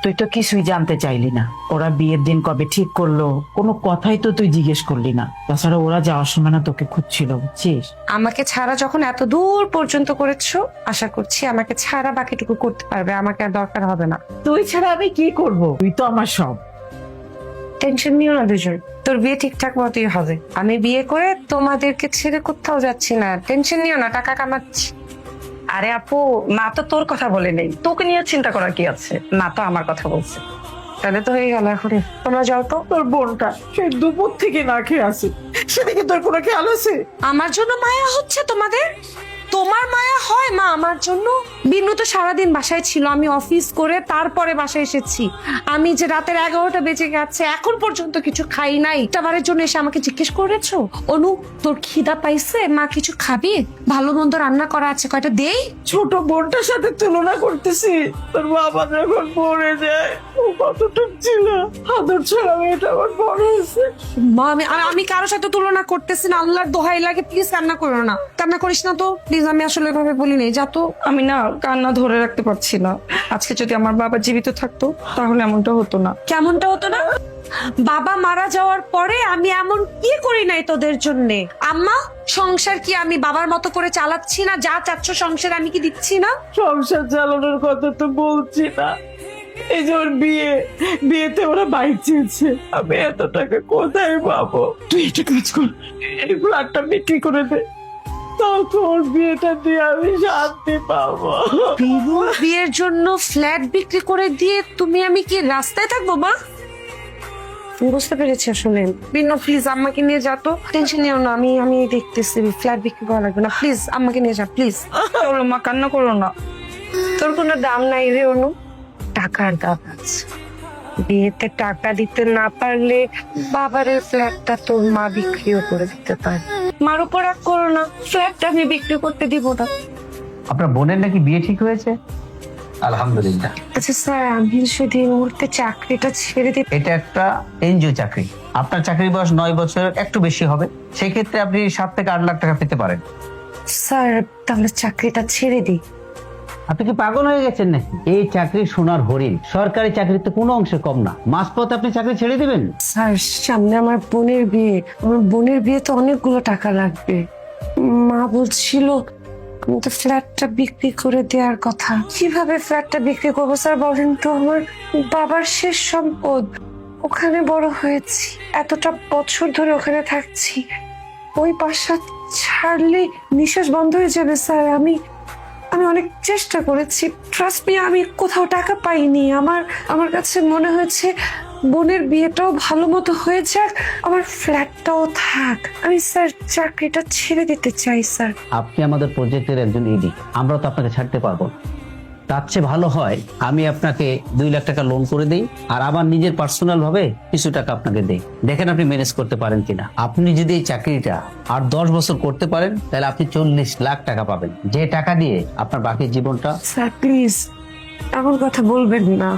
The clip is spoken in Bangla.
তুই তো কিছুই জানতে চাইলি না। ওরা বিয়ের দিন কবে ঠিক করলো কোনো কথাই তো তুই জিজ্ঞেস করলি না। তাছাড়া ওরা যাওয়ার সময় না তোকে খুঁজছিল, বুঝছিস? আমাকে ছাড়া যখন এত দূর পর্যন্ত করেছো, আশা করছি আমাকে ছাড়া বাকিটুকু করতে পারবে, আমাকে আর দরকার হবে না। তুই ছাড়া আমি কি করব? তুই তো আমার সব। টেনশন নিও না দুজন, তোর বিয়ে ঠিকঠাক মতোই হবে। আমি বিয়ে করে তোমাদেরকে ছেড়ে কোথাও যাচ্ছি না, টেনশন নিও না, টাকা কামাচ্ছি। আরে আপু, মা তো তোর কথা বলে নেই, তোকে নিয়ে চিন্তা করার কি আছে? মা তো আমার কথা বলছে। তাহলে তো হয়ে গেল, এখন তোমরা যাও তো। তোর বোনটা সেই দুপুর থেকে না খেয়ে আছে, সেদিকে তোর কোনো খেয়াল আছে? আমার জন্য মায়া হচ্ছে তোমাদের? তোমার মায়া হয় মা আমার জন্য? বিনু তো সারাদিন বাসায় ছিল, আমি অফিস করে তারপরে বাসায় এসেছি। আমি যে রাতের 11টা বেজে গেছে এখন পর্যন্ত কিছু খাই নাই, টাবারের জন্য এসে আমাকে জিজ্ঞেস করেছো অনু তোর খিদা পাইছে, মা কিছু খাবি, ভালো মন্দ রান্না করা আছে কয়টা দেই? ছোট বোনটার সাথে তুলনা করতেছি। তোর বাবা যখন পড়ে যায় ও কতটুক ছিল, আদর ছাড়া মেয়েটা আমার বড় হয়েছে। মা আমি কারোর সাথে তুলনা করতেছি না, আল্লাহর দোহাই লাগে প্লিজ কান্না করো না, কান্না করিস না তো প্লিজ। আমি আসলে এভাবে বলি নাই, যা তো। আমি না কান্না ধরে রাখতে পারছি না। আজকে যদি আমার বাবা জীবিত থাকতো তাহলে এমনটা হতো না। কেমনটা হতো না? বাবা মারা যাওয়ার পরে আমি এমন কি করি নাই তোদের জন্য? আম্মা, সংসার কি আমি বাবার মতো করে চালাচ্ছি না? যা চাচ্ছ সংসার আমি কি দিচ্ছি না? সংসার চালানোর কথা তো বলছি না, এই যে ওর বিয়েতে ওরা বাইক চেয়েছে, আমি এত টাকা কোথায় পাবো? তুই একটা কাজ কর, এই ফ্ল্যাটটা বিক্রি করে দে, তাও তোর বিয়েটা দিয়ে আমি শান্তি পাবো। বিনুর বিয়ের জন্য ফ্ল্যাট বিক্রি করে দিয়ে আমি কি রাস্তায় থাকবো মা? বুঝতে পেরেছি আসলে। বিনু প্লিজ আম্মাকে নিয়ে যা তো, টেনশন নিও না, আমি দেখতেছি, ফ্ল্যাট বিক্রি করা লাগবে না, প্লিজ আম্মাকে নিয়ে যা প্লিজ। চলো মা, কান্না করো না। তোর কোনো দাম নাই রে অনু, টাকার দাম আছে। বিয়েতে টাকা দিতে না পারলে বাবারের ফ্ল্যাটটা তোর মা বিক্রিও করে দিতে পারে। মার উপর রাগ করো না, ফ্ল্যাটটা আমি বিক্রি করতে দিব না। আপনার বোনের নাকি বিয়ে ঠিক হয়েছে? আলহামদুলিল্লাহ। আচ্ছা স্যার, আমি যদি এই মুহূর্তে চাকরিটা ছেড়ে দিই? এটা একটা এনজিও চাকরি। আপনার চাকরির বয়স 9 বছরের একটু বেশি হবে, সেই ক্ষেত্রে আপনি 7 থেকে 8 লাখ টাকা পেতে পারেন। স্যার তাহলে চাকরিটা ছেড়ে দিই। আপনি কি পাগল হয়ে গেছেন নাকি? এই চাকরি সোনার হরিণ, সরকারি চাকরিতে কোনো অংশে কম না। মাঝপথে আপনি চাকরি ছেড়ে দিবেন? স্যার সামনে আমার বোনের বিয়ে, আমার বোনের বিয়ে তো অনেকগুলো টাকা লাগবে। মা বলছিল আমি তো ফ্ল্যাটটা বিক্রি করে দেওয়ার কথা। কিভাবে ফ্ল্যাটটা বিক্রি করবো স্যার বলেন তো? আমার বাবার শেষ সম্পদ, ওখানে বড় হয়েছি, এতটা বছর ধরে ওখানে থাকছি, ওই বাসা ছাড়লে নিঃশ্বাস বন্ধ হয়ে যাবে স্যার। আমি অনেক চেষ্টা করেছি, ট্রাস্ট মি, আমি কোথাও টাকা পাইনি। আমার কাছে মনে হয়েছে বোনের বিয়েটাও ভালো মতো হয়ে যাক, আমার ফ্ল্যাটটাও থাক। আমি স্যার চাকরিটা ছেড়ে দিতে চাই স্যার। আপনি আমাদের প্রজেক্টের একজন ইডি, আমরা তো আপনাকে ছাড়তে পারবো না। তার চেয়ে ভালো হয় আমি আপনাকে 2 লাখ টাকা লোন করে দিই, আর আমার নিজের পার্সোনাল ভাবে কিছু টাকা আপনাকে দেই, দেখেন আপনি ম্যানেজ করতে পারেন কিনা। আপনি যদি এই চাকরিটা আর 10 বছর করতে পারেন তাহলে আপনি 40 লাখ টাকা পাবেন, যে টাকা দিয়ে আপনার বাকি জীবনটা। স্যার প্লিজ এমন কথা বলবেন না।